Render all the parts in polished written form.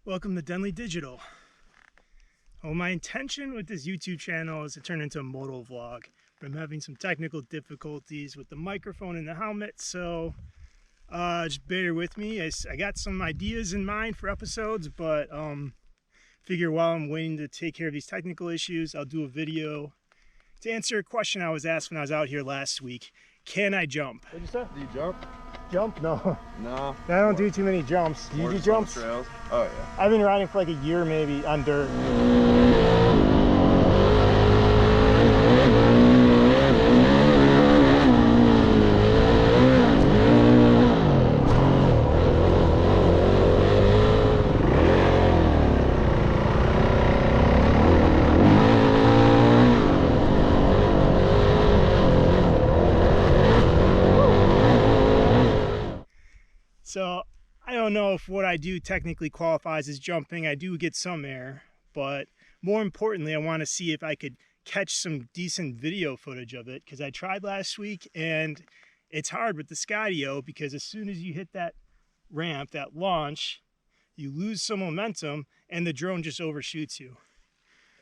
Welcome to Denley Digital. Well, my intention with this YouTube channel is to turn into a moto vlog, but I'm having some technical difficulties with the microphone and the helmet, so just bear with me. I got some ideas in mind for episodes, but figure while I'm waiting to take care of these technical issues, I'll do a video to answer a question I was asked when I was out here last week. Can I jump? What'd you say? Do you jump? Jump? No. No. I don't do too many jumps. Do you do jumps? Trails? Oh yeah. I've been riding for like a year maybe on dirt. So I don't know if what I do technically qualifies as jumping. I do get some air, but more importantly, I want to see if I could catch some decent video footage of it, because I tried last week and it's hard with the Skydio, because as soon as you hit that ramp, that launch, you lose some momentum and the drone just overshoots you.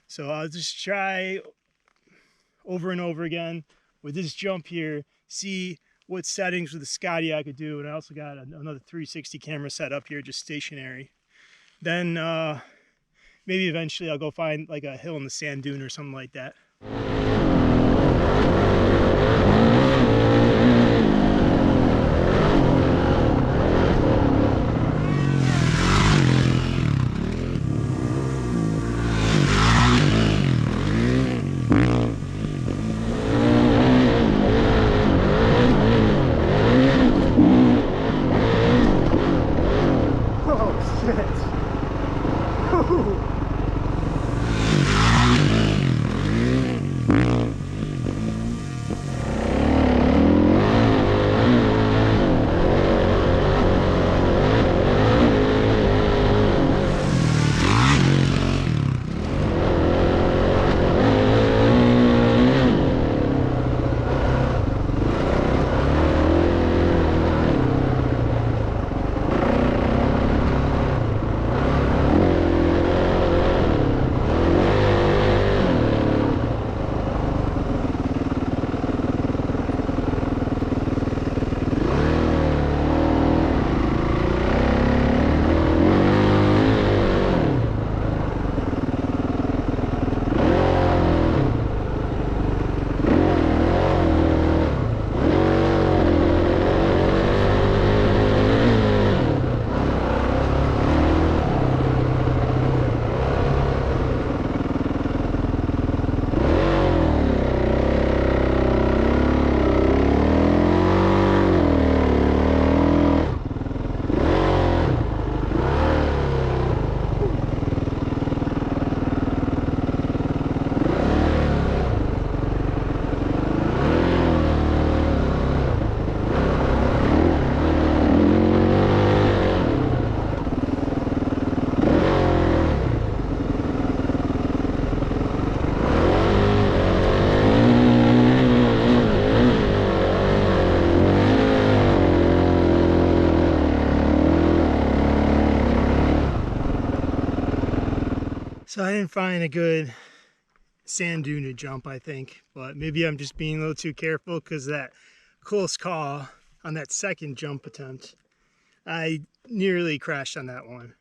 So I'll just try over and over again with this jump here, see what settings with the Skydio I could do. And I also got another 360 camera set up here, just stationary. Then maybe eventually I'll go find like a hill in the sand dune or something like that. So I didn't find a good sand dune to jump, I think, but maybe I'm just being a little too careful, because that close call on that second jump attempt, I nearly crashed on that one.